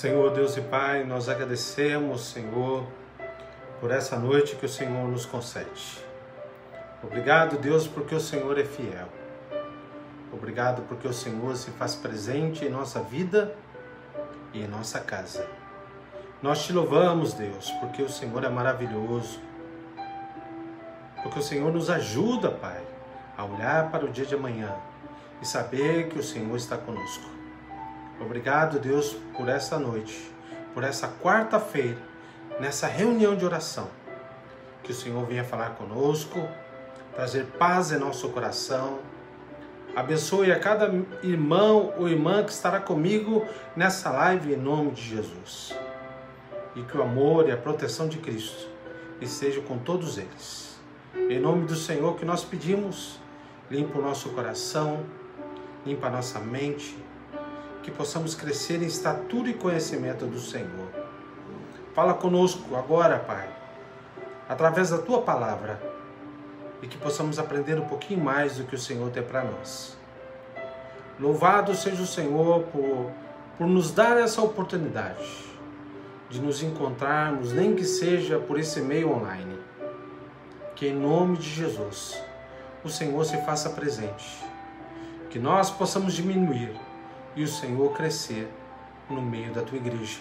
Senhor Deus e Pai, nós agradecemos, Senhor, por essa noite que o Senhor nos concede. Obrigado, Deus, porque o Senhor é fiel. Obrigado porque o Senhor se faz presente em nossa vida e em nossa casa. Nós te louvamos, Deus, porque o Senhor é maravilhoso. Porque o Senhor nos ajuda, Pai, a olhar para o dia de amanhã e saber que o Senhor está conosco. Obrigado, Deus, por essa noite, por essa quarta-feira, nessa reunião de oração. Que o Senhor venha falar conosco, trazer paz em nosso coração. Abençoe a cada irmão ou irmã que estará comigo nessa live em nome de Jesus. E que o amor e a proteção de Cristo estejam com todos eles. Em nome do Senhor que nós pedimos, limpa o nosso coração, limpa a nossa mente, que possamos crescer em estatura e conhecimento do Senhor. Fala conosco agora, Pai, através da Tua palavra, e que possamos aprender um pouquinho mais do que o Senhor tem para nós. Louvado seja o Senhor por nos dar essa oportunidade de nos encontrarmos, nem que seja por esse meio online. Que em nome de Jesus, o Senhor se faça presente, que nós possamos diminuir e o Senhor crescer no meio da Tua igreja.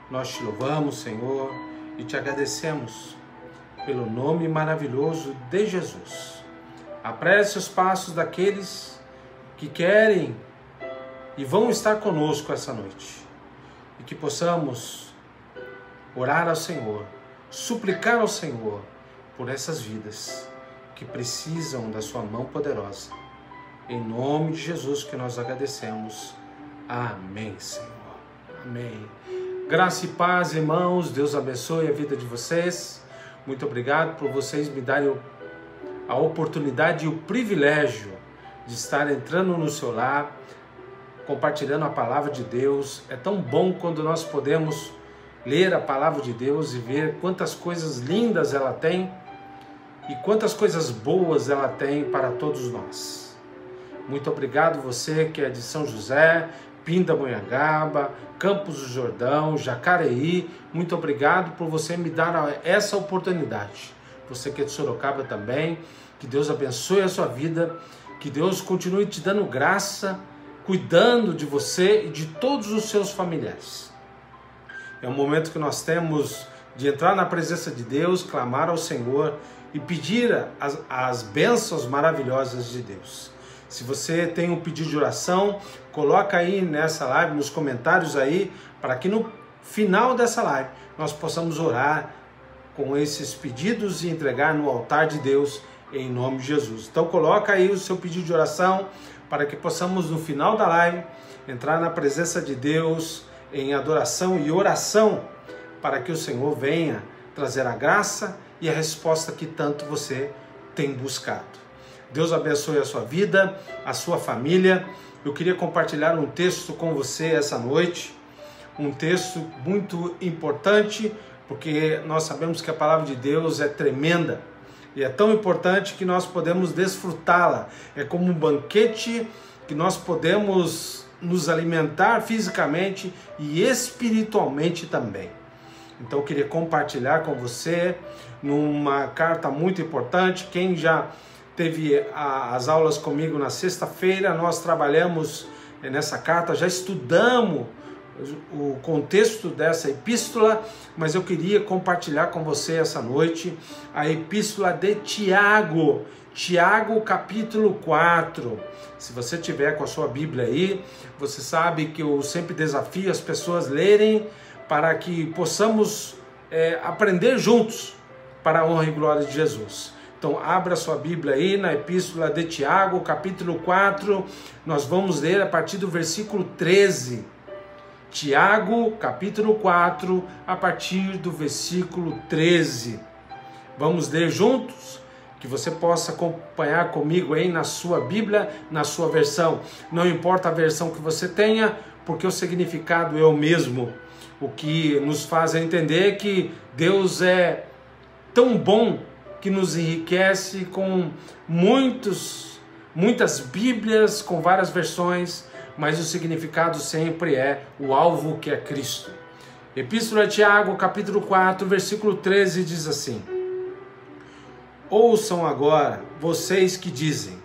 Nós te louvamos, Senhor, e te agradecemos pelo nome maravilhoso de Jesus. Apresse os passos daqueles que querem e vão estar conosco essa noite. E que possamos orar ao Senhor, suplicar ao Senhor por essas vidas que precisam da sua mão poderosa. Em nome de Jesus que nós agradecemos. Amém, Senhor. Amém. Graça e paz, irmãos. Deus abençoe a vida de vocês. Muito obrigado por vocês me darem a oportunidade e o privilégio de estar entrando no seu lar, compartilhando a palavra de Deus. É tão bom quando nós podemos ler a palavra de Deus e ver quantas coisas lindas ela tem e quantas coisas boas ela tem para todos nós. Muito obrigado você que é de São José, Pindamonhangaba, Campos do Jordão, Jacareí. Muito obrigado por você me dar essa oportunidade. Você que é de Sorocaba também, que Deus abençoe a sua vida, que Deus continue te dando graça, cuidando de você e de todos os seus familiares. É um momento que nós temos de entrar na presença de Deus, clamar ao Senhor e pedir as bênçãos maravilhosas de Deus. Se você tem um pedido de oração, coloca aí nessa live, nos comentários aí, para que no final dessa live nós possamos orar com esses pedidos e entregar no altar de Deus em nome de Jesus. Então coloca aí o seu pedido de oração para que possamos no final da live entrar na presença de Deus em adoração e oração para que o Senhor venha trazer a graça e a resposta que tanto você tem buscado. Deus abençoe a sua vida, a sua família. Eu queria compartilhar um texto com você essa noite, um texto muito importante, porque nós sabemos que a palavra de Deus é tremenda e é tão importante que nós podemos desfrutá-la. É como um banquete que nós podemos nos alimentar fisicamente e espiritualmente também. Então eu queria compartilhar com você numa carta muito importante. Quem já teve as aulas comigo na sexta-feira, nós trabalhamos nessa carta, já estudamos o contexto dessa epístola, mas eu queria compartilhar com você essa noite a epístola de Tiago, Tiago capítulo 4. Se você tiver com a sua Bíblia aí, você sabe que eu sempre desafio as pessoas a lerem para que possamos aprender juntos para a honra e glória de Jesus. Então, abra sua Bíblia aí na Epístola de Tiago, capítulo 4, nós vamos ler a partir do versículo 13. Tiago, capítulo 4, a partir do versículo 13. Vamos ler juntos? Que você possa acompanhar comigo aí na sua Bíblia, na sua versão. Não importa a versão que você tenha, porque o significado é o mesmo. O que nos faz entender que Deus é tão bom que nos enriquece com muitas Bíblias, com várias versões, mas o significado sempre é o alvo, que é Cristo. Epístola de Tiago, capítulo 4, versículo 13 diz assim: ouçam agora, vocês que dizem,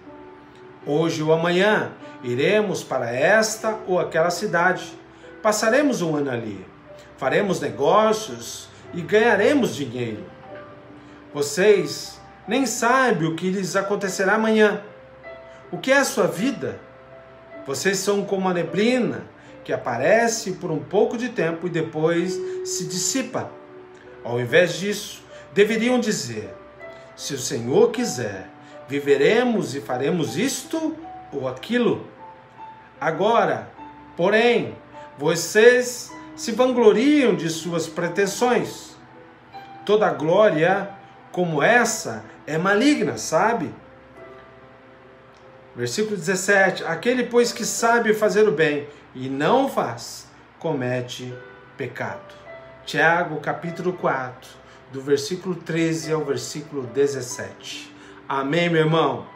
hoje ou amanhã iremos para esta ou aquela cidade, passaremos um ano ali, faremos negócios e ganharemos dinheiro. Vocês nem sabem o que lhes acontecerá amanhã. O que é a sua vida? Vocês são como a neblina que aparece por um pouco de tempo e depois se dissipa. Ao invés disso, deveriam dizer: se o Senhor quiser, viveremos e faremos isto ou aquilo. Agora, porém, vocês se vangloriam de suas pretensões. Toda glória como essa é maligna, sabe? Versículo 17: aquele, pois, que sabe fazer o bem e não faz, comete pecado. Tiago, capítulo 4, do versículo 13 ao versículo 17. Amém, meu irmão?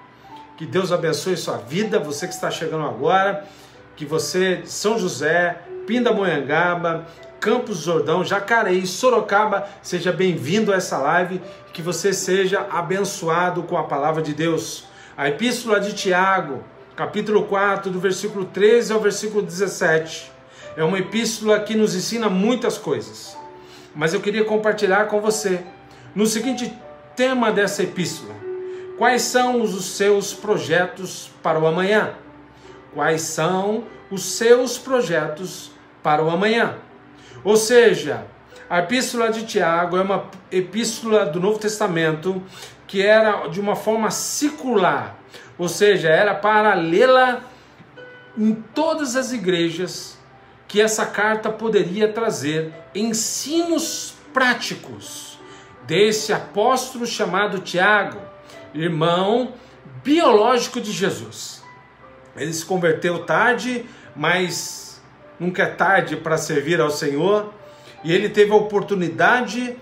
Que Deus abençoe sua vida, você que está chegando agora, que você de São José, Pindamonhangaba, Campos do Jordão, Jacareí, Sorocaba, seja bem-vindo a essa live, que você seja abençoado com a palavra de Deus. A Epístola de Tiago, capítulo 4, do versículo 13 ao versículo 17, é uma epístola que nos ensina muitas coisas, mas eu queria compartilhar com você no seguinte tema dessa epístola: quais são os seus projetos para o amanhã? Quais são os seus projetos para o amanhã? Ou seja, a Epístola de Tiago é uma epístola do Novo Testamento que era de uma forma circular, ou seja, era para lê-la em todas as igrejas, que essa carta poderia trazer ensinos práticos desse apóstolo chamado Tiago, irmão biológico de Jesus. Ele se converteu tarde, mas nunca é tarde para servir ao Senhor, e ele teve a oportunidade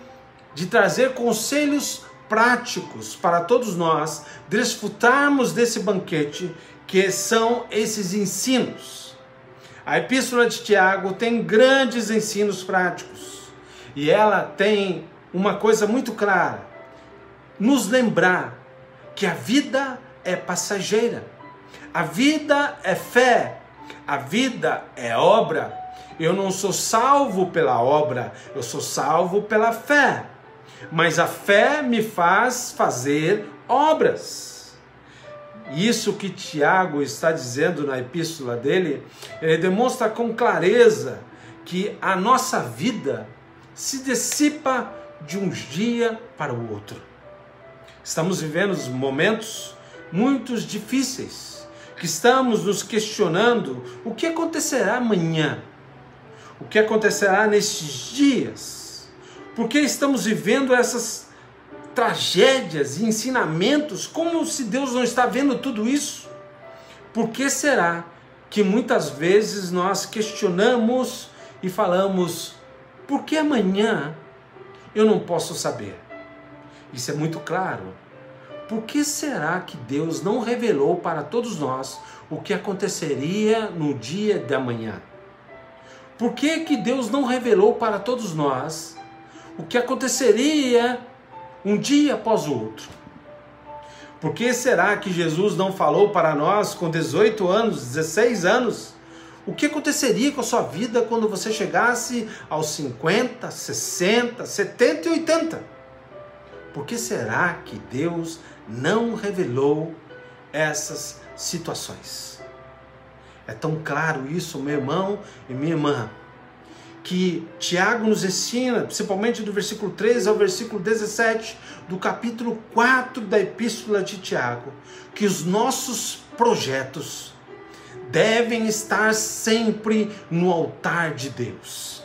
de trazer conselhos práticos para todos nós desfrutarmos desse banquete, que são esses ensinos. A Epístola de Tiago tem grandes ensinos práticos, e ela tem uma coisa muito clara: nos lembrar que a vida é passageira, a vida é fé, a vida é obra. Eu não sou salvo pela obra, eu sou salvo pela fé, mas a fé me faz fazer obras. Isso que Tiago está dizendo na epístola dele, ele demonstra com clareza que a nossa vida se dissipa de um dia para o outro. Estamos vivendo momentos muito difíceis, que estamos nos questionando o que acontecerá amanhã, o que acontecerá nestes dias, porque estamos vivendo essas tragédias e ensinamentos como se Deus não está vendo tudo isso. Por que será que muitas vezes nós questionamos e falamos: por que amanhã eu não posso saber? Isso é muito claro. Por que será que Deus não revelou para todos nós o que aconteceria no dia de amanhã? Por que Deus não revelou para todos nós o que aconteceria um dia após o outro? Por que será que Jesus não falou para nós com 18 anos, 16 anos, o que aconteceria com a sua vida quando você chegasse aos 50, 60, 70 e 80? Por que será que Deus não revelou essas situações? É tão claro isso, meu irmão e minha irmã, que Tiago nos ensina, principalmente do versículo 13 ao versículo 17, do capítulo 4 da Epístola de Tiago, que os nossos projetos devem estar sempre no altar de Deus.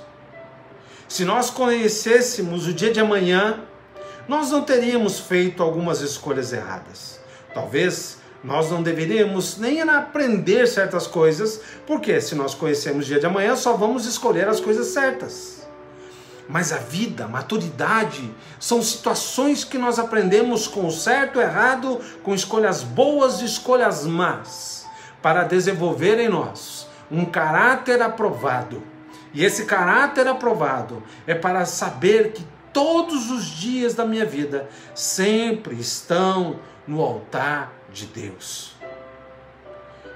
Se nós conhecêssemos o dia de amanhã, nós não teríamos feito algumas escolhas erradas. Talvez nós não deveríamos nem aprender certas coisas, porque se nós conhecemos o dia de amanhã, só vamos escolher as coisas certas. Mas a vida, a maturidade, são situações que nós aprendemos com o certo e o errado, com escolhas boas e escolhas más, para desenvolver em nós um caráter aprovado. E esse caráter aprovado é para saber que todos os dias da minha vida sempre estão no altar de Deus.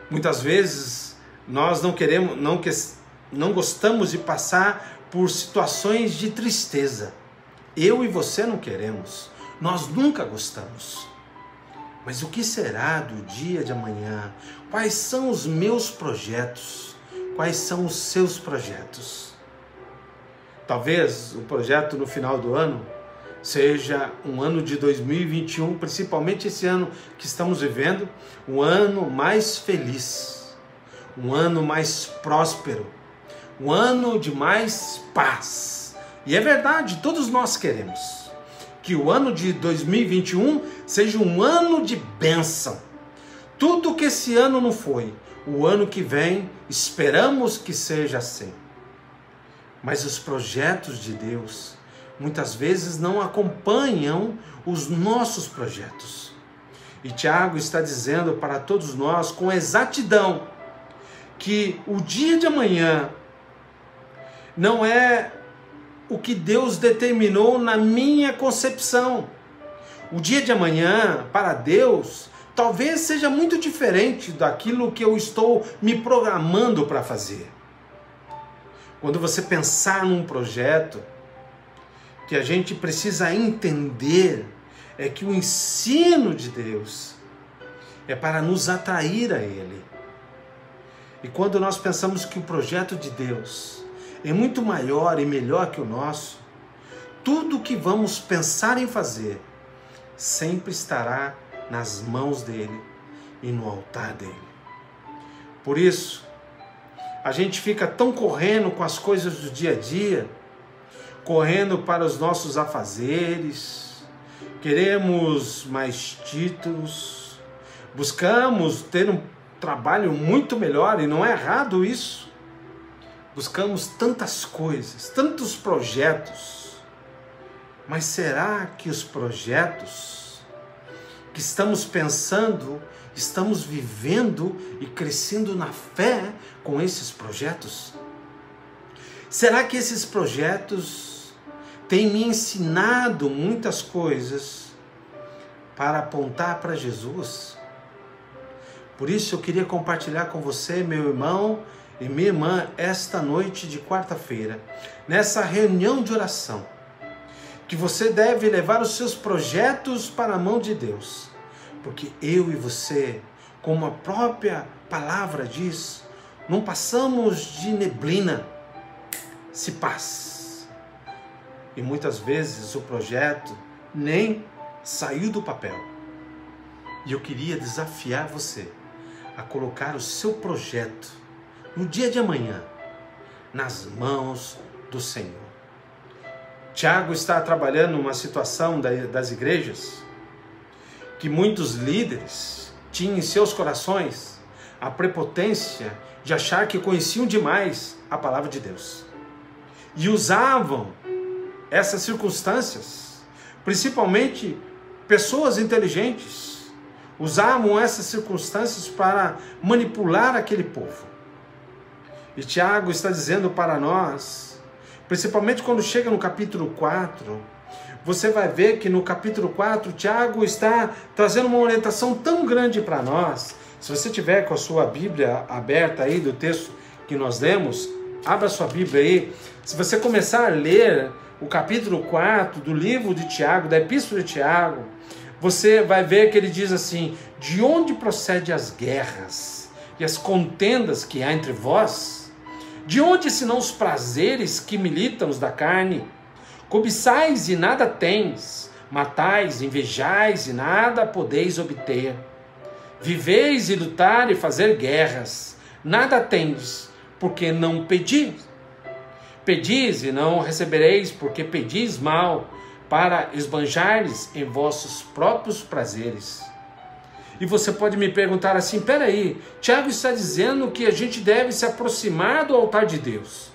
Muitas vezes nós não gostamos de passar por situações de tristeza. Eu e você não queremos. Nós nunca gostamos. Mas o que será do dia de amanhã? Quais são os meus projetos? Quais são os seus projetos? Talvez o projeto no final do ano seja um ano de 2021, principalmente esse ano que estamos vivendo, um ano mais feliz, um ano mais próspero, um ano de mais paz. E é verdade, todos nós queremos que o ano de 2021 seja um ano de bênção. Tudo que esse ano não foi, o ano que vem esperamos que seja assim. Mas os projetos de Deus muitas vezes não acompanham os nossos projetos. E Tiago está dizendo para todos nós com exatidão que o dia de amanhã não é o que Deus determinou na minha concepção. O dia de amanhã, para Deus, talvez seja muito diferente daquilo que eu estou me programando para fazer. Quando você pensar num projeto, que a gente precisa entender é que o ensino de Deus é para nos atrair a Ele. E quando nós pensamos que o projeto de Deus é muito maior e melhor que o nosso, tudo que vamos pensar em fazer sempre estará nas mãos dele e no altar dele. Por isso, a gente fica tão correndo com as coisas do dia a dia, correndo para os nossos afazeres, queremos mais títulos, buscamos ter um trabalho muito melhor, e não é errado isso. Buscamos tantas coisas, tantos projetos, mas será que os projetos que estamos pensando, estamos vivendo e crescendo na fé com esses projetos? Será que esses projetos têm me ensinado muitas coisas para apontar para Jesus? Por isso eu queria compartilhar com você, meu irmão e minha irmã, esta noite de quarta-feira, nessa reunião de oração, que você deve levar os seus projetos para a mão de Deus, porque eu e você, como a própria palavra diz, não passamos de neblina, se passa. E muitas vezes o projeto nem saiu do papel. E eu queria desafiar você a colocar o seu projeto no dia de amanhã nas mãos do Senhor. Tiago está trabalhando numa situação das igrejas que muitos líderes tinham em seus corações a prepotência de achar que conheciam demais a palavra de Deus. E usavam essas circunstâncias, principalmente pessoas inteligentes, usavam essas circunstâncias para manipular aquele povo. E Tiago está dizendo para nós, principalmente quando chega no capítulo 4, você vai ver que no capítulo 4, Tiago está trazendo uma orientação tão grande para nós. Se você tiver com a sua Bíblia aberta aí do texto que nós lemos, abra sua Bíblia aí. Se você começar a ler o capítulo 4 do livro de Tiago, da Epístola de Tiago, você vai ver que ele diz assim: de onde procedem as guerras e as contendas que há entre vós? De onde senão os prazeres que militam os da carne? Cobiçais e nada tens, matais, invejais e nada podeis obter. Viveis e lutar e fazer guerras, nada tendes, porque não pedis. Pedis e não recebereis, porque pedis mal, para esbanjares em vossos próprios prazeres. E você pode me perguntar assim: peraí, Tiago está dizendo que a gente deve se aproximar do altar de Deus,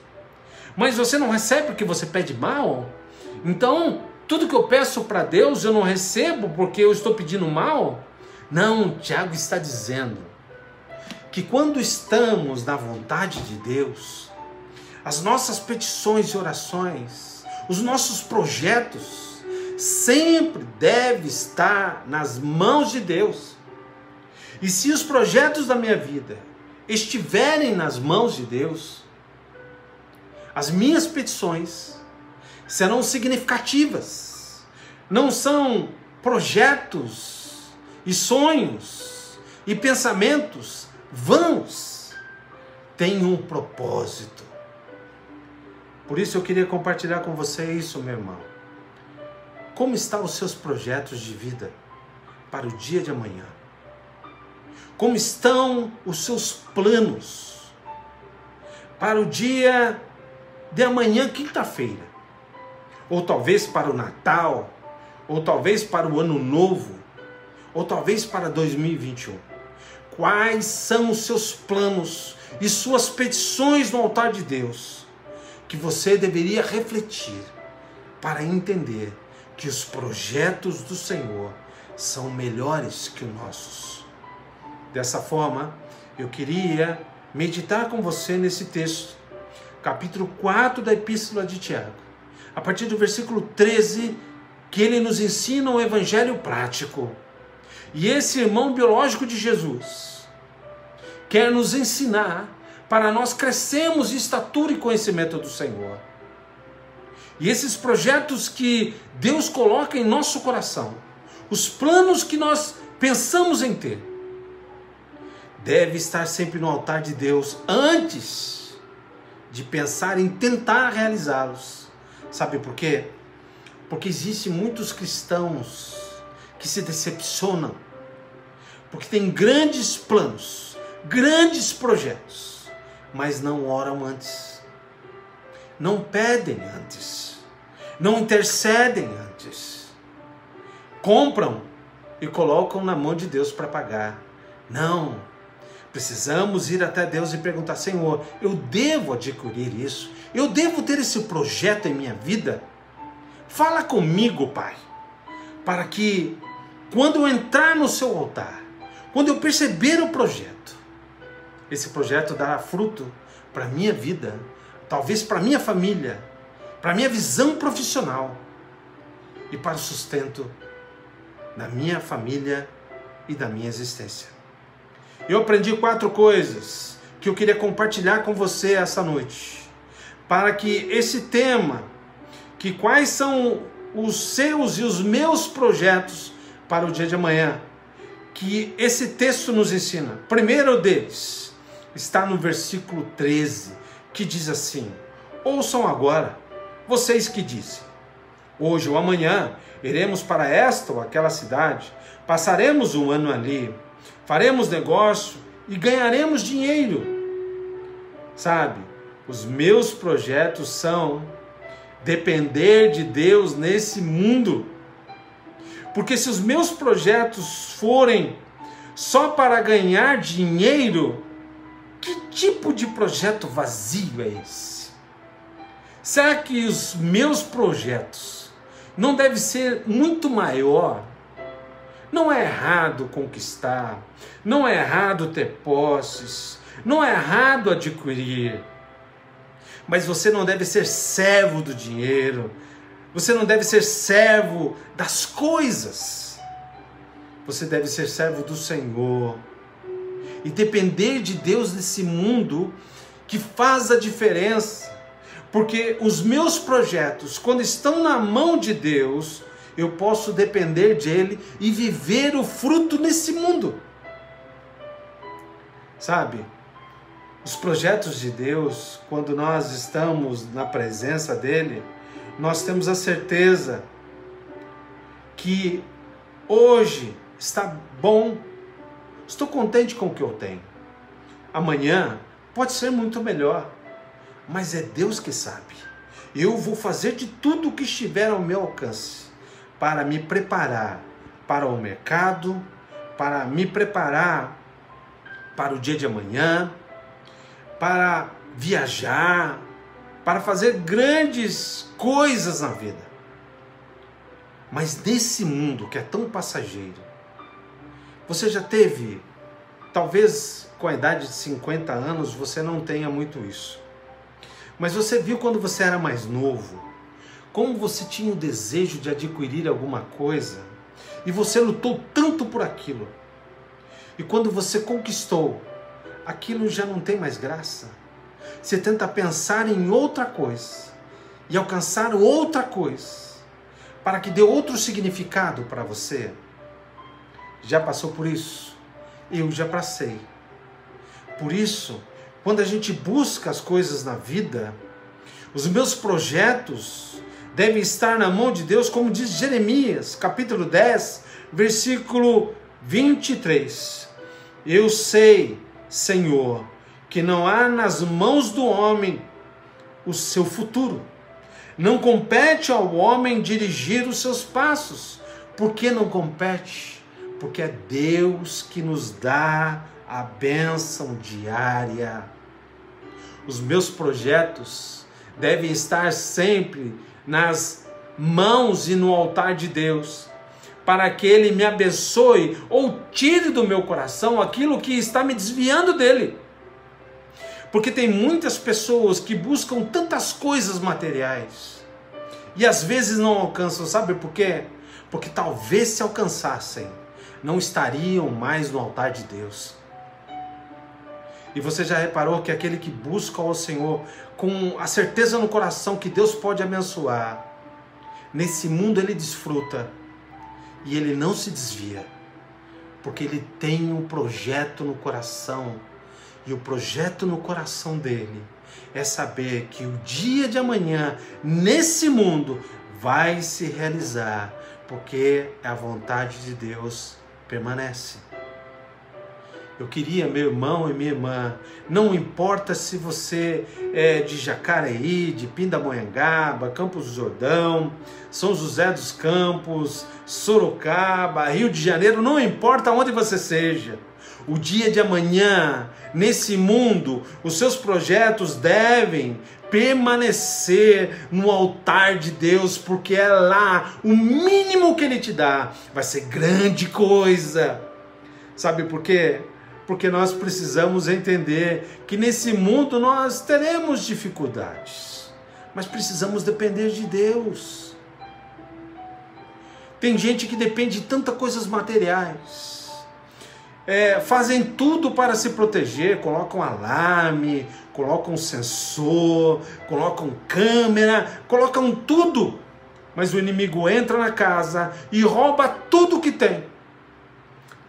mas você não recebe porque você pede mal? Então, tudo que eu peço para Deus eu não recebo porque eu estou pedindo mal? Não, Tiago está dizendo que quando estamos na vontade de Deus, as nossas petições e orações, os nossos projetos, sempre devem estar nas mãos de Deus. E se os projetos da minha vida estiverem nas mãos de Deus, as minhas petições serão significativas. Não são projetos e sonhos e pensamentos vãos. Tem um propósito. Por isso eu queria compartilhar com você isso, meu irmão. Como estão os seus projetos de vida para o dia de amanhã? Como estão os seus planos para o dia de amanhã, quinta-feira? Ou talvez para o Natal, ou talvez para o Ano Novo, ou talvez para 2021. Quais são os seus planos e suas petições no altar de Deus que você deveria refletir para entender que os projetos do Senhor são melhores que os nossos? Dessa forma, eu queria meditar com você nesse texto, capítulo 4 da Epístola de Tiago, a partir do versículo 13, que ele nos ensina o evangelho prático. E esse irmão biológico de Jesus quer nos ensinar para nós crescermos em estatura e conhecimento do Senhor. E esses projetos que Deus coloca em nosso coração, os planos que nós pensamos em ter, deve estar sempre no altar de Deus antes de pensar em tentar realizá-los. Sabe por quê? Porque existem muitos cristãos que se decepcionam, porque têm grandes planos, grandes projetos, mas não oram antes, não pedem antes, não intercedem antes, compram e colocam na mão de Deus para pagar. Não, precisamos ir até Deus e perguntar: Senhor, eu devo adquirir isso? Eu devo ter esse projeto em minha vida? Fala comigo, Pai, para que quando eu entrar no seu altar, quando eu perceber o projeto, esse projeto dará fruto para a minha vida, talvez para a minha família, para a minha visão profissional e para o sustento da minha família e da minha existência. Eu aprendi 4 coisas que eu queria compartilhar com você essa noite, para que esse tema, que quais são os seus e os meus projetos para o dia de amanhã, que esse texto nos ensina. O primeiro deles está no versículo 13, que diz assim: ouçam agora, vocês que dizem, hoje ou amanhã iremos para esta ou aquela cidade, passaremos um ano ali, faremos negócio e ganharemos dinheiro. Sabe, os meus projetos são depender de Deus nesse mundo. Porque se os meus projetos forem só para ganhar dinheiro, que tipo de projeto vazio é esse? Será que os meus projetos não devem ser muito maior? Não é errado conquistar, não é errado ter posses, não é errado adquirir, mas você não deve ser servo do dinheiro, você não deve ser servo das coisas, você deve ser servo do Senhor e depender de Deus nesse mundo que faz a diferença, porque os meus projetos, quando estão na mão de Deus, eu posso depender dele e viver o fruto nesse mundo. Sabe, os projetos de Deus, quando nós estamos na presença dele, nós temos a certeza que hoje está bom, estou contente com o que eu tenho. Amanhã pode ser muito melhor, mas é Deus que sabe. Eu vou fazer de tudo o que estiver ao meu alcance para me preparar para o mercado, para me preparar para o dia de amanhã, para viajar, para fazer grandes coisas na vida. Mas nesse mundo que é tão passageiro, você já teve, talvez com a idade de 50 anos você não tenha muito isso. Mas você viu quando você era mais novo, como você tinha o desejo de adquirir alguma coisa e você lutou tanto por aquilo. E quando você conquistou, aquilo já não tem mais graça. Você tenta pensar em outra coisa e alcançar outra coisa para que dê outro significado para você. Já passou por isso? Eu já passei. Por isso, quando a gente busca as coisas na vida, os meus projetos devem estar na mão de Deus, como diz Jeremias, capítulo 10, versículo 23. Eu sei, Senhor, que não há nas mãos do homem o seu futuro. Não compete ao homem dirigir os seus passos. Por que não compete? Porque é Deus que nos dá a bênção diária. Os meus projetos devem estar sempre nas mãos e no altar de Deus, para que Ele me abençoe ou tire do meu coração aquilo que está me desviando dele. Porque tem muitas pessoas que buscam tantas coisas materiais e às vezes não alcançam. Sabe por quê? Porque talvez se alcançassem, não estariam mais no altar de Deus. E você já reparou que aquele que busca ao Senhor com a certeza no coração que Deus pode abençoar, nesse mundo ele desfruta e ele não se desvia, porque ele tem um projeto no coração. E o projeto no coração dele é saber que o dia de amanhã, nesse mundo, vai se realizar, porque a vontade de Deus permanece. Eu queria, meu irmão e minha irmã, não importa se você é de Jacareí, de Pindamonhangaba, Campos do Jordão, São José dos Campos, Sorocaba, Rio de Janeiro, não importa onde você seja. O dia de amanhã, nesse mundo, os seus projetos devem permanecer no altar de Deus, porque é lá o mínimo que Ele te dá. Vai ser grande coisa. Sabe por quê? Porque nós precisamos entender que nesse mundo nós teremos dificuldades, mas precisamos depender de Deus. Tem gente que depende de tantas coisas materiais. Fazem tudo para se proteger, colocam alarme, colocam sensor, colocam câmera, colocam tudo, mas o inimigo entra na casa e rouba tudo que tem.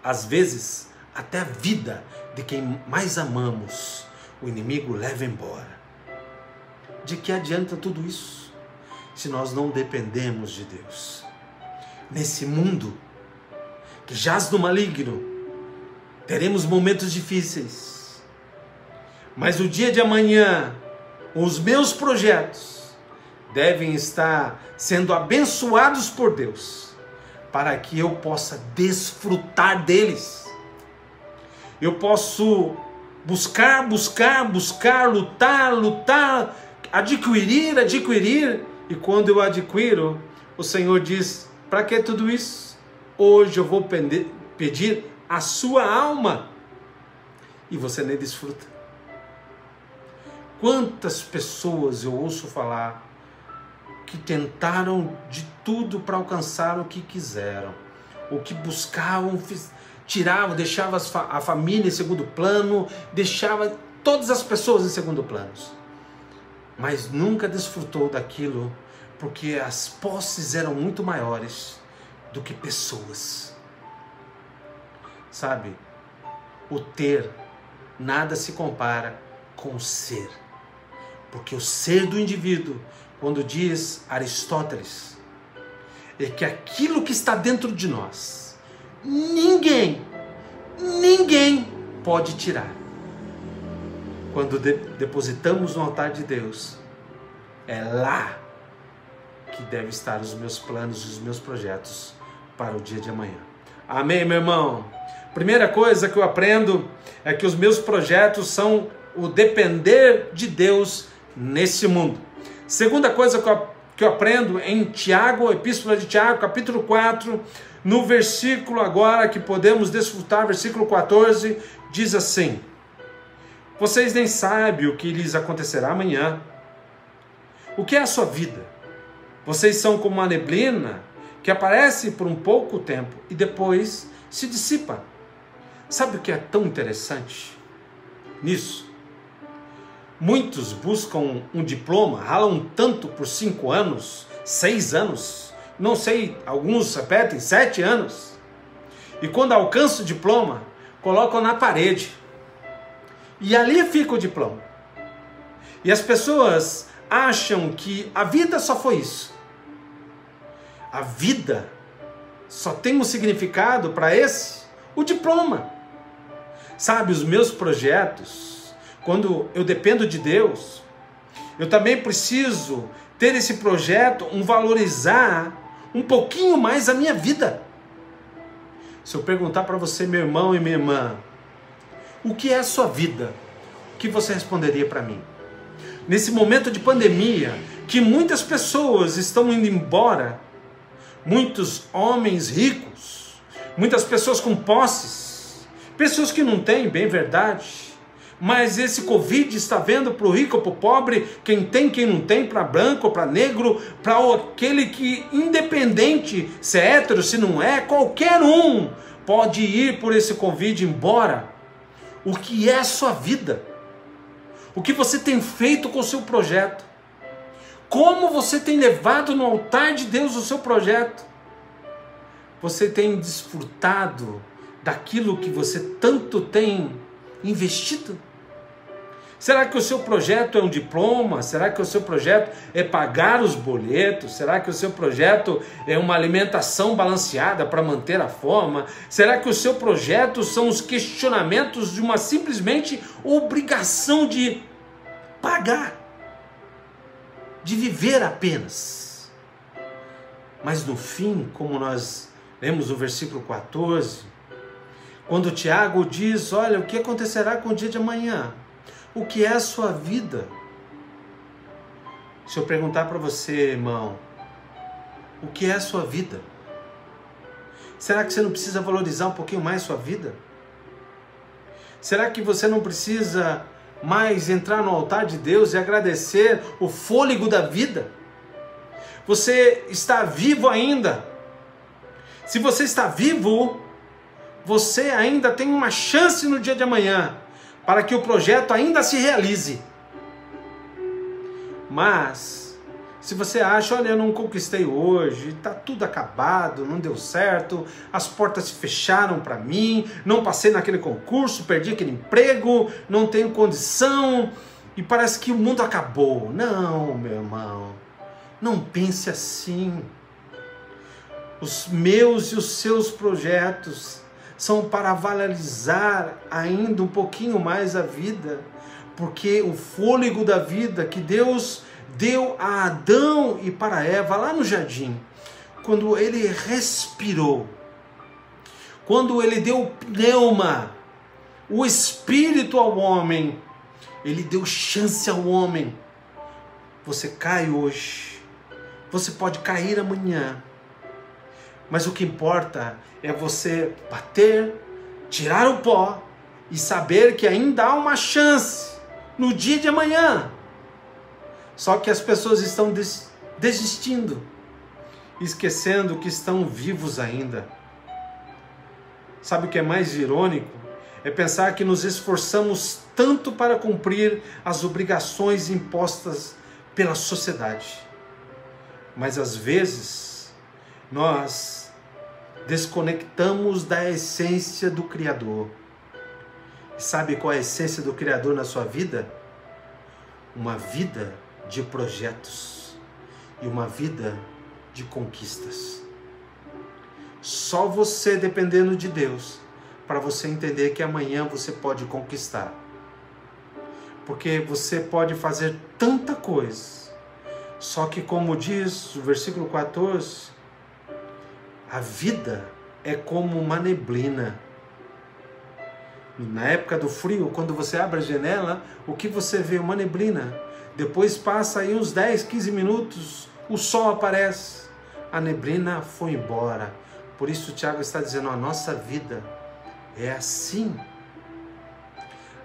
Às vezes, até a vida de quem mais amamos, o inimigo leva embora. De que adianta tudo isso, se nós não dependemos de Deus? Nesse mundo que jaz no maligno, teremos momentos difíceis, mas o dia de amanhã, os meus projetos devem estar sendo abençoados por Deus, para que eu possa desfrutar deles. Eu posso buscar, lutar, adquirir, e quando eu adquiro, o Senhor diz: para que tudo isso? Hoje eu vou pedir a sua alma, e você nem desfruta. Quantas pessoas eu ouço falar que tentaram de tudo para alcançar o que quiseram, o que buscavam, tiravam, deixavam a família em segundo plano, deixavam todas as pessoas em segundo plano, mas nunca desfrutou daquilo, porque as posses eram muito maiores do que pessoas. Sabe, o ter nada se compara com o ser, porque o ser do indivíduo, quando diz Aristóteles, é que aquilo que está dentro de nós, ninguém pode tirar. Quando depositamos no altar de Deus, é lá que devem estar os meus planos e os meus projetos para o dia de amanhã. Amém, meu irmão? Primeira coisa que eu aprendo é que os meus projetos são o depender de Deus nesse mundo. Segunda coisa que eu aprendo em Tiago, Epístola de Tiago, capítulo 4, no versículo agora que podemos desfrutar, versículo 14, diz assim: Vocês nem sabem o que lhes acontecerá amanhã. O que é a sua vida? Vocês são como uma neblina que aparece por um pouco tempo e depois se dissipa. Sabe o que é tão interessante nisso? Muitos buscam um diploma, ralam tanto por 5 anos, 6 anos, não sei, alguns repetem 7 anos. E quando alcançam o diploma, colocam na parede. E ali fica o diploma. E as pessoas acham que a vida só foi isso. A vida só tem um significado para o diploma. Sabe, os meus projetos, quando eu dependo de Deus, eu também preciso ter esse projeto, valorizar um pouquinho mais a minha vida. Se eu perguntar para você, meu irmão e minha irmã, o que é a sua vida? O que você responderia para mim? Nesse momento de pandemia, que muitas pessoas estão indo embora, muitos homens ricos, muitas pessoas com posses, pessoas que não têm, bem verdade, mas esse Covid está vendo para o rico, para o pobre, quem tem, quem não tem, para branco, para negro, para aquele que, independente se é hétero, se não é, qualquer um pode ir por esse Covid embora. O que é a sua vida? O que você tem feito com o seu projeto? Como você tem levado no altar de Deus o seu projeto? Você tem desfrutado daquilo que você tanto tem investido? Será que o seu projeto é um diploma? Será que o seu projeto é pagar os boletos? Será que o seu projeto é uma alimentação balanceada para manter a forma? Será que o seu projeto são os questionamentos de uma simplesmente obrigação de pagar? De viver apenas? Mas no fim, como nós lemos no versículo 14, quando Tiago diz, olha, o que acontecerá com o dia de amanhã? O que é a sua vida? Se eu perguntar para você, irmão, o que é a sua vida? Será que você não precisa valorizar um pouquinho mais a sua vida? Será que você não precisa mais entrar no altar de Deus e agradecer o fôlego da vida? Você está vivo ainda. Se você está vivo, você ainda tem uma chance no dia de amanhã para que o projeto ainda se realize. Mas, se você acha, olha, eu não conquistei hoje, está tudo acabado, não deu certo, as portas se fecharam para mim, não passei naquele concurso, perdi aquele emprego, não tenho condição, e parece que o mundo acabou. Não, meu irmão, não pense assim. Os meus e os seus projetos são para valorizar ainda um pouquinho mais a vida, porque o fôlego da vida que Deus deu a Adão e para Eva lá no jardim, quando ele respirou, quando ele deu o pneuma, o espírito ao homem, ele deu chance ao homem. Você cai hoje, você pode cair amanhã, mas o que importa é você bater, tirar o pó e saber que ainda há uma chance no dia de amanhã. Só que as pessoas estão desistindo, esquecendo que estão vivos ainda. Sabe o que é mais irônico? É pensar que nos esforçamos tanto para cumprir as obrigações impostas pela sociedade. Mas às vezes nós desconectamos da essência do Criador. Sabe qual é a essência do Criador na sua vida? Uma vida de projetos e uma vida de conquistas. Só você dependendo de Deus para você entender que amanhã você pode conquistar. Porque você pode fazer tanta coisa. Só que, como diz o versículo 14, a vida é como uma neblina. Na época do frio, quando você abre a janela, o que você vê? Uma neblina. Depois passa aí uns 10, 15 minutos, o sol aparece. A neblina foi embora. Por isso o Tiago está dizendo, a nossa vida é assim.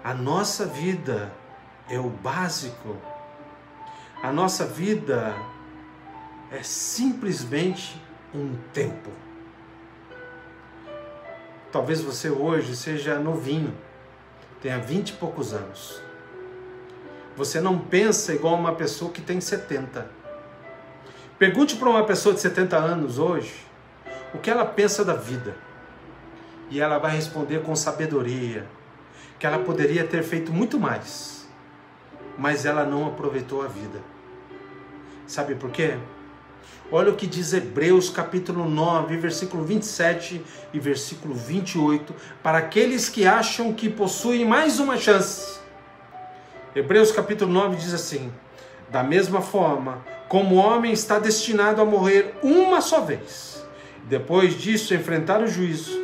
A nossa vida é o básico. A nossa vida é simplesmente um tempo. Talvez você hoje seja novinho, tenha 20 e poucos anos. Você não pensa igual uma pessoa que tem 70. Pergunte para uma pessoa de 70 anos hoje o que ela pensa da vida. E ela vai responder com sabedoria que ela poderia ter feito muito mais, mas ela não aproveitou a vida. Sabe por quê? Olha o que diz Hebreus capítulo 9, versículo 27 e versículo 28, para aqueles que acham que possuem mais uma chance. Hebreus capítulo 9 diz assim: da mesma forma, como o homem está destinado a morrer uma só vez, depois disso enfrentar o juízo,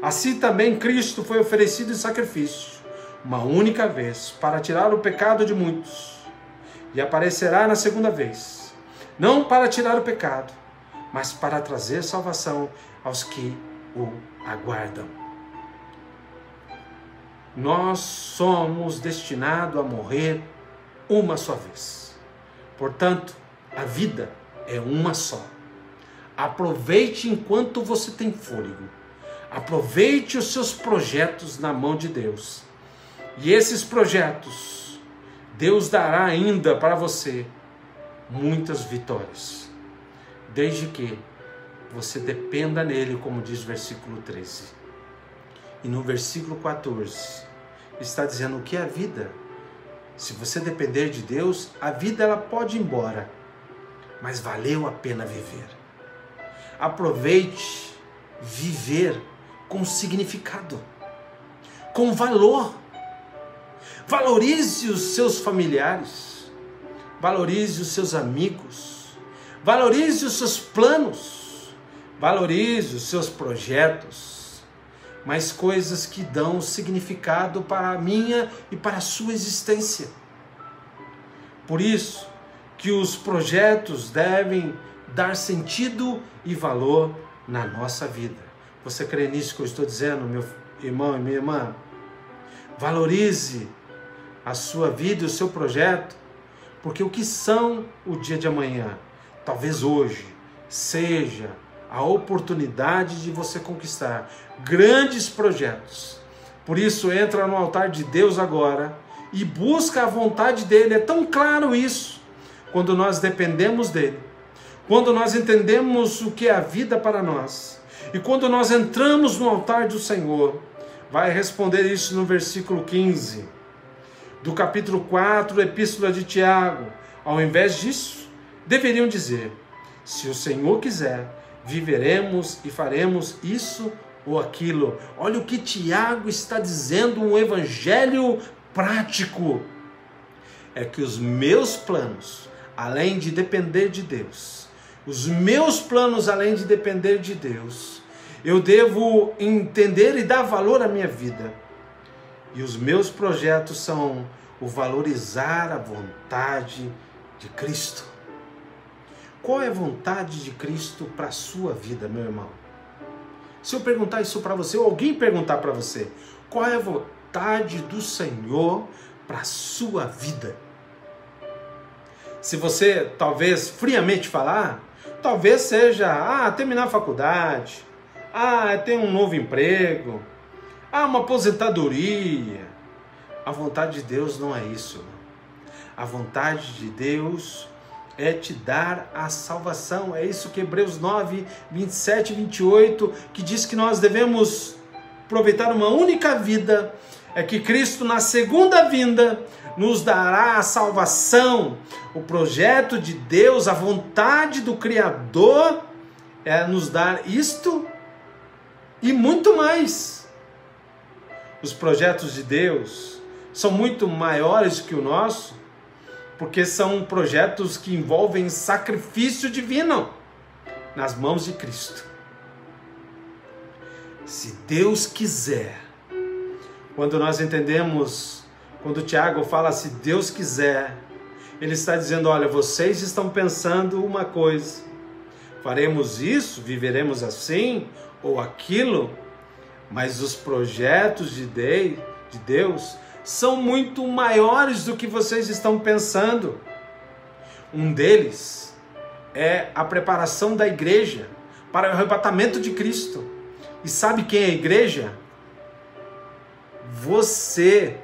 assim também Cristo foi oferecido em sacrifício, uma única vez, para tirar o pecado de muitos, e aparecerá na segunda vez, não para tirar o pecado, mas para trazer salvação aos que o aguardam. Nós somos destinados a morrer uma só vez. Portanto, a vida é uma só. Aproveite enquanto você tem fôlego. Aproveite os seus projetos na mão de Deus. E esses projetos, Deus dará ainda para você muitas vitórias, desde que você dependa nele, como diz o versículo 13. E no versículo 14 está dizendo o que é a vida. Se você depender de Deus, a vida ela pode ir embora, mas valeu a pena viver. Aproveite viver com significado, com valor. Valorize os seus familiares. Valorize os seus amigos, valorize os seus planos, valorize os seus projetos, mas coisas que dão significado para a minha e para a sua existência. Por isso que os projetos devem dar sentido e valor na nossa vida. Você crê nisso que eu estou dizendo, meu irmão e minha irmã? Valorize a sua vida e o seu projeto, porque o que são o dia de amanhã? Talvez hoje seja a oportunidade de você conquistar grandes projetos. Por isso, entra no altar de Deus agora e busca a vontade dele. É tão claro isso, quando nós dependemos dele, quando nós entendemos o que é a vida para nós, e quando nós entramos no altar do Senhor. Vai responder isso no versículo 15. Do capítulo 4, Epístola de Tiago. Ao invés disso, deveriam dizer: se o Senhor quiser, viveremos e faremos isso ou aquilo. Olha o que Tiago está dizendo, um evangelho prático. É que os meus planos, além de depender de Deus, os meus planos, além de depender de Deus, eu devo entender e dar valor à minha vida. E os meus projetos são o valorizar a vontade de Cristo. Qual é a vontade de Cristo para a sua vida, meu irmão? Se eu perguntar isso para você, ou alguém perguntar para você, qual é a vontade do Senhor para a sua vida? Se você talvez friamente falar, talvez seja, terminar a faculdade, ter um novo emprego, uma aposentadoria. A vontade de Deus não é isso. A vontade de Deus é te dar a salvação. É isso que Hebreus 9, 27 e 28, que diz que nós devemos aproveitar uma única vida, é que Cristo na segunda vinda nos dará a salvação. O projeto de Deus, a vontade do Criador é nos dar isto e muito mais. Os projetos de Deus são muito maiores que o nosso, porque são projetos que envolvem sacrifício divino nas mãos de Cristo. Se Deus quiser, quando nós entendemos, quando Tiago fala se Deus quiser, ele está dizendo, olha, vocês estão pensando uma coisa, faremos isso, viveremos assim ou aquilo, mas os projetos de Deus são muito maiores do que vocês estão pensando. Um deles é a preparação da igreja para o arrebatamento de Cristo. E sabe quem é a igreja? Você.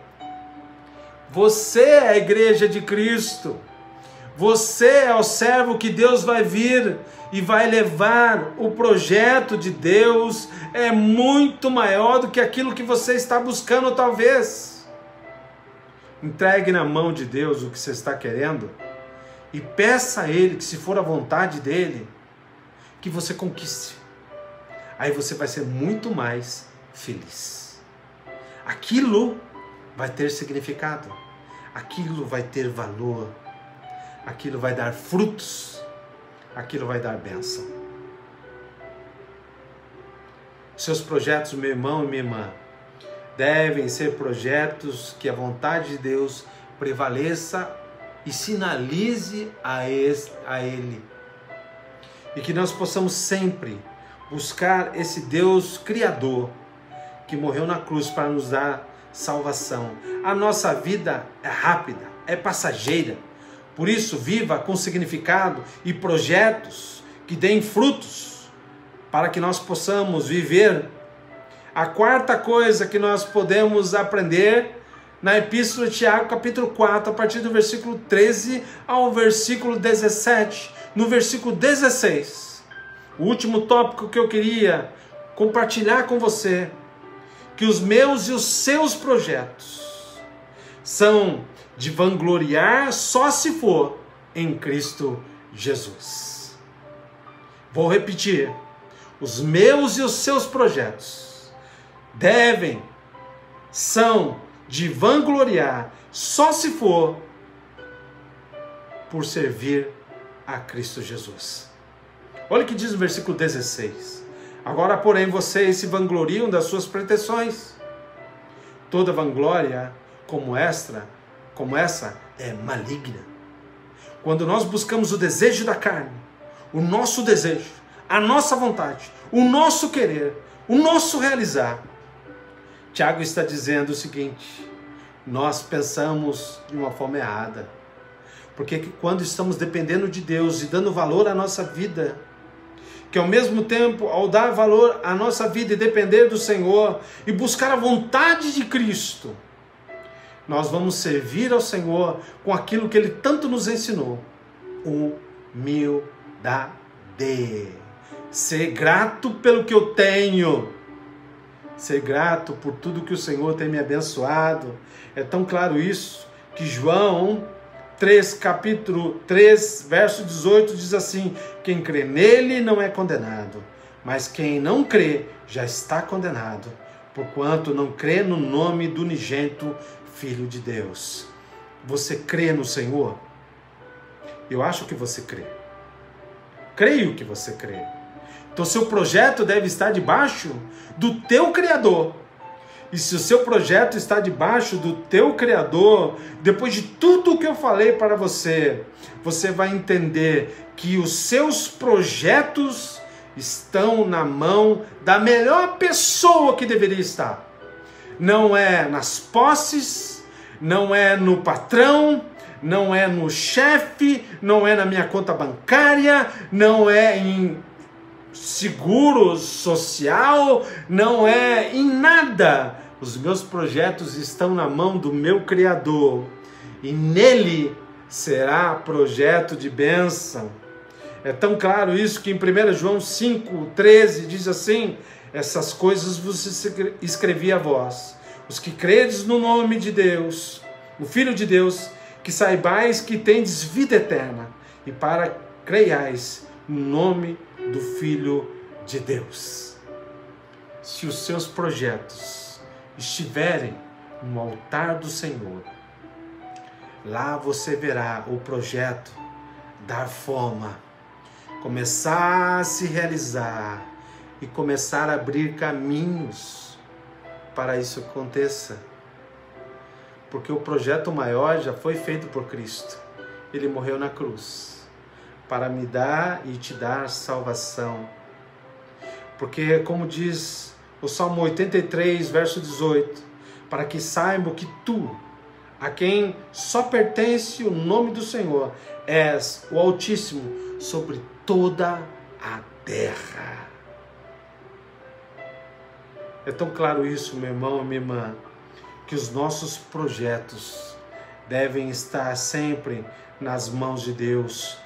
Você é a igreja de Cristo. Você é o servo que Deus vai vir e vai levar. O projeto de Deus é muito maior do que aquilo que você está buscando, talvez. Entregue na mão de Deus o que você está querendo e peça a Ele que, se for a vontade dEle, que você conquiste. Aí você vai ser muito mais feliz. Aquilo vai ter significado. Aquilo vai ter valor. Aquilo vai dar frutos. Aquilo vai dar bênção. Seus projetos, meu irmão e minha irmã, devem ser projetos que a vontade de Deus prevaleça e sinalize a Ele. E que nós possamos sempre buscar esse Deus Criador que morreu na cruz para nos dar salvação. A nossa vida é rápida, é passageira. Por isso, viva com significado e projetos que deem frutos para que nós possamos viver. A quarta coisa que nós podemos aprender na Epístola de Tiago, capítulo 4, a partir do versículo 13 ao versículo 17. No versículo 16, o último tópico que eu queria compartilhar com você, que os meus e os seus projetos são de vangloriar só se for em Cristo Jesus. Vou repetir. Os meus e os seus projetos são de vangloriar só se for por servir a Cristo Jesus. Olha o que diz no versículo 16. Agora, porém, vocês se vangloriam das suas pretensões. Toda vanglória como essa é maligna. Quando nós buscamos o desejo da carne, o nosso desejo, a nossa vontade, o nosso querer, o nosso realizar, Tiago está dizendo o seguinte: nós pensamos de uma forma errada. Porque quando estamos dependendo de Deus e dando valor à nossa vida, que ao mesmo tempo, ao dar valor à nossa vida e depender do Senhor e buscar a vontade de Cristo, nós vamos servir ao Senhor com aquilo que Ele tanto nos ensinou: humildade. Ser grato pelo que eu tenho. Ser grato por tudo que o Senhor tem me abençoado. É tão claro isso que João 3, capítulo 3, verso 18 diz assim: quem crê nele não é condenado, mas quem não crê já está condenado, porquanto não crê no nome do unigênito Filho de Deus. Você crê no Senhor? Eu acho que você crê. Creio que você crê. Então seu projeto deve estar debaixo do teu Criador. E se o seu projeto está debaixo do teu Criador, depois de tudo que eu falei para você, você vai entender que os seus projetos estão na mão da melhor pessoa que deveria estar. Não é nas posses, não é no patrão, não é no chefe, não é na minha conta bancária, não é em seguro social, não é em nada. Os meus projetos estão na mão do meu Criador e nele será projeto de bênção. É tão claro isso que em 1 João 5,13 diz assim: essas coisas vos escrevi a vós, os que credes no nome de Deus, o Filho de Deus, que saibais que tendes vida eterna, e para creiais no nome do Filho de Deus. Se os seus projetos estiverem no altar do Senhor, lá você verá o projeto dar forma, começar a se realizar e começar a abrir caminhos para isso aconteça. Porque o projeto maior já foi feito por Cristo. Ele morreu na cruz para me dar e te dar salvação. Porque, como diz o Salmo 83, verso 18, para que saibam que tu, a quem só pertence o nome do Senhor, és o Altíssimo sobre toda a terra. É tão claro isso, meu irmão e minha irmã, que os nossos projetos devem estar sempre nas mãos de Deus.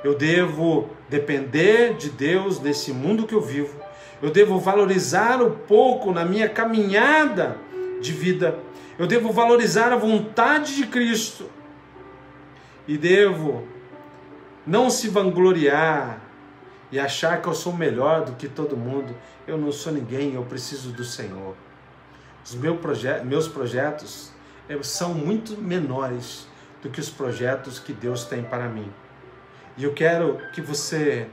Eu devo depender de Deus nesse mundo que eu vivo. Eu devo valorizar o pouco na minha caminhada de vida. Eu devo valorizar a vontade de Cristo. E devo não se vangloriar e achar que eu sou melhor do que todo mundo. Eu não sou ninguém, eu preciso do Senhor. Os meus projetos são muito menores do que os projetos que Deus tem para mim. E eu quero que você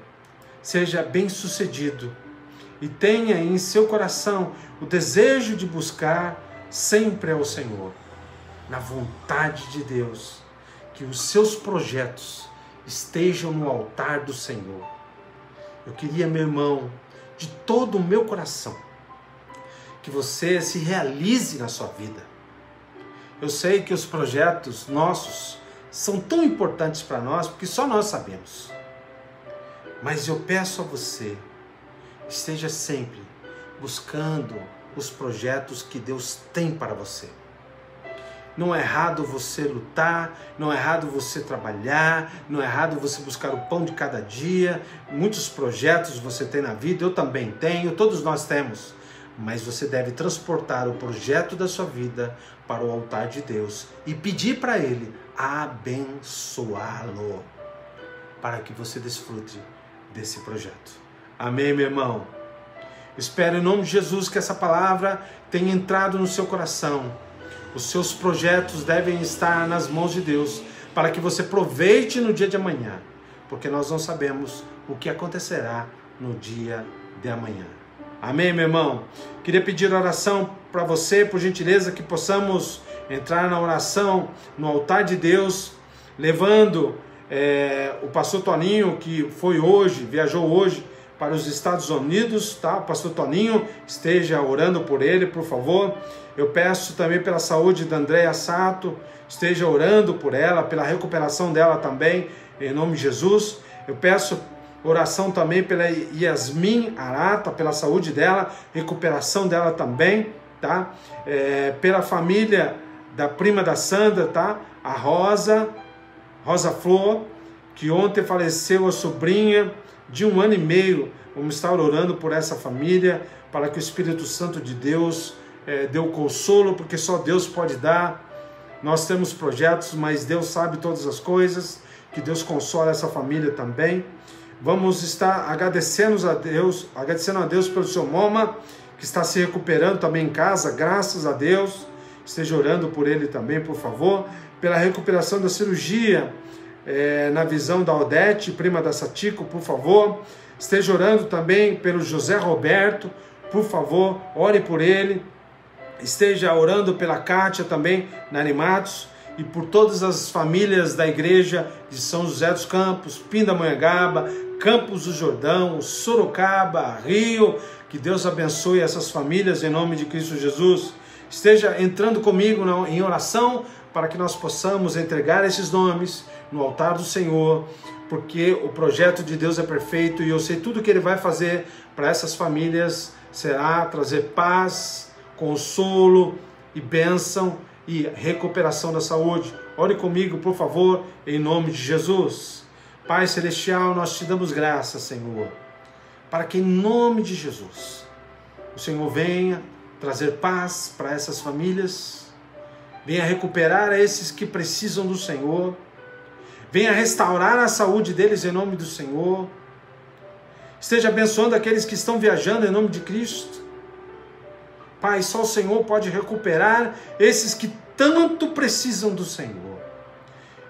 seja bem-sucedido e tenha em seu coração o desejo de buscar sempre ao Senhor, na vontade de Deus, que os seus projetos estejam no altar do Senhor. Eu queria, meu irmão, de todo o meu coração, que você se realize na sua vida. Eu sei que os projetos nossos são tão importantes para nós, porque só nós sabemos. Mas eu peço a você, esteja sempre buscando os projetos que Deus tem para você. Não é errado você lutar, não é errado você trabalhar, não é errado você buscar o pão de cada dia. Muitos projetos você tem na vida, eu também tenho, todos nós temos. Mas você deve transportar o projeto da sua vida para o altar de Deus e pedir para Ele abençoá-lo, para que você desfrute desse projeto. Amém, meu irmão? Espero em nome de Jesus que essa palavra tenha entrado no seu coração. Os seus projetos devem estar nas mãos de Deus, para que você aproveite no dia de amanhã, porque nós não sabemos o que acontecerá no dia de amanhã. Amém, meu irmão? Queria pedir oração para você, por gentileza, que possamos entrar na oração no altar de Deus, levando o pastor Toninho, que viajou hoje para os Estados Unidos, tá? O pastor Toninho, esteja orando por ele, por favor. Eu peço também pela saúde da Andréia Sato, esteja orando por ela, pela recuperação dela também, em nome de Jesus. Eu peço oração também pela Yasmin Arata, pela saúde dela, recuperação dela também, tá? Pela família da prima da Sandra, tá? A Rosa Flor, que ontem faleceu a sobrinha de 1 ano e meio. Vamos estar orando por essa família, para que o Espírito Santo de Deus dê o consolo, porque só Deus pode dar. Nós temos projetos, mas Deus sabe todas as coisas. Que Deus console essa família também. Vamos estar agradecendo a Deus pelo seu Moma, que está se recuperando também em casa, graças a Deus. Esteja orando por ele também, por favor. Pela recuperação da cirurgia, na visão da Odete, prima da Satiko, por favor. Esteja orando também pelo José Roberto, por favor, ore por ele. Esteja orando pela Kátia também, na Animados, e por todas as famílias da igreja de São José dos Campos, Pindamonhangaba, Campos do Jordão, Sorocaba, Rio. Que Deus abençoe essas famílias em nome de Cristo Jesus. Esteja entrando comigo em oração para que nós possamos entregar esses nomes no altar do Senhor, porque o projeto de Deus é perfeito e eu sei tudo que Ele vai fazer para essas famílias será trazer paz, consolo e bênção e recuperação da saúde. Ore comigo, por favor, em nome de Jesus. Pai Celestial, nós te damos graças, Senhor, para que em nome de Jesus o Senhor venha trazer paz para essas famílias, venha recuperar esses que precisam do Senhor, venha restaurar a saúde deles em nome do Senhor, esteja abençoando aqueles que estão viajando em nome de Cristo. Pai, só o Senhor pode recuperar esses que tanto precisam do Senhor.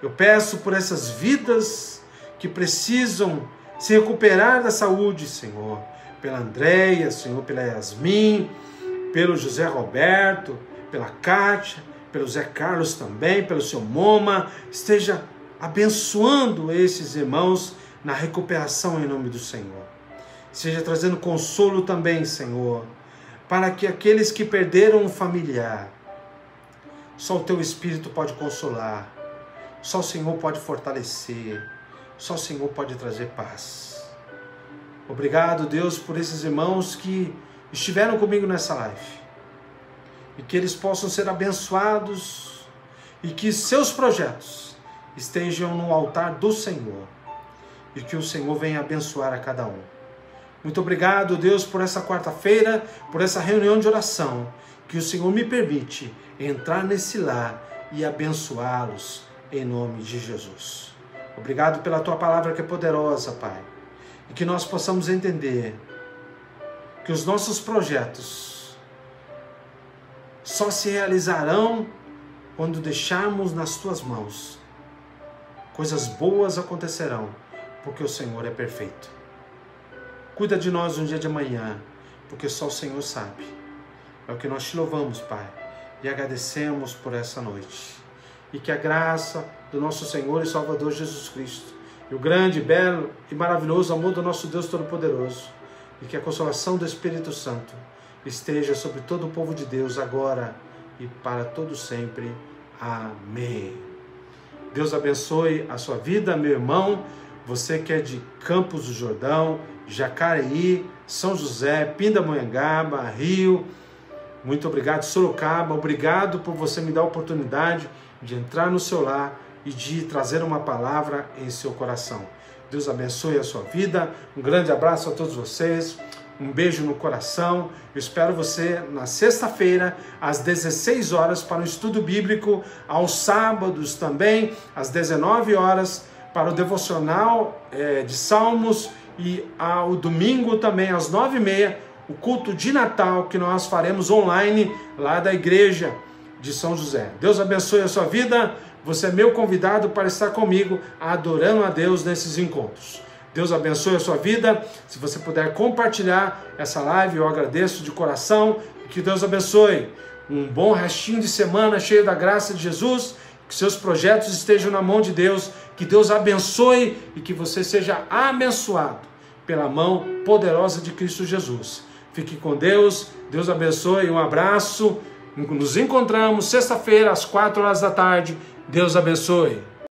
Eu peço por essas vidas que precisam se recuperar da saúde, Senhor, pela Andréia, Senhor, pela Yasmin, pelo José Roberto, pela Kátia, pelo Zé Carlos também, pelo seu Moma. Esteja abençoando esses irmãos na recuperação em nome do Senhor. Esteja trazendo consolo também, Senhor, para que aqueles que perderam um familiar Só o Teu Espírito pode consolar. Só o Senhor pode fortalecer. Só o Senhor pode trazer paz. Obrigado, Deus, por esses irmãos que estiveram comigo nessa live. E que eles possam ser abençoados e que seus projetos estejam no altar do Senhor. E que o Senhor venha abençoar a cada um. Muito obrigado, Deus, por essa quarta-feira, por essa reunião de oração. Que o Senhor me permite entrar nesse lar e abençoá-los em nome de Jesus. Obrigado pela Tua palavra que é poderosa, Pai. E que nós possamos entender que os nossos projetos só se realizarão quando deixarmos nas Tuas mãos. Coisas boas acontecerão, porque o Senhor é perfeito. Cuida de nós no dia de amanhã, porque só o Senhor sabe. É o que nós te louvamos, Pai, e agradecemos por essa noite. E que a graça do nosso Senhor e Salvador Jesus Cristo, e o grande, belo e maravilhoso amor do nosso Deus Todo-Poderoso, e que a consolação do Espírito Santo esteja sobre todo o povo de Deus agora e para todo sempre. Amém. Deus abençoe a sua vida, meu irmão. Você que é de Campos do Jordão, Jacareí, São José, Pindamonhangaba, Rio, muito obrigado, Sorocaba, obrigado por você me dar a oportunidade de entrar no seu lar e de trazer uma palavra em seu coração. Deus abençoe a sua vida, um grande abraço a todos vocês, um beijo no coração. Eu espero você na sexta-feira, às 16 horas, para o estudo bíblico, aos sábados também, às 19 horas, para o devocional de Salmos, e ao domingo também, às 9h30, o culto de Natal que nós faremos online lá da igreja de São José. Deus abençoe a sua vida. Você é meu convidado para estar comigo adorando a Deus nesses encontros. Deus abençoe a sua vida. Se você puder compartilhar essa live, eu agradeço de coração. Que Deus abençoe. Um bom restinho de semana cheio da graça de Jesus. Que seus projetos estejam na mão de Deus. Que Deus abençoe e que você seja abençoado pela mão poderosa de Cristo Jesus. Fique com Deus. Deus abençoe. Um abraço. Nos encontramos sexta-feira às 4 horas da tarde. Deus abençoe.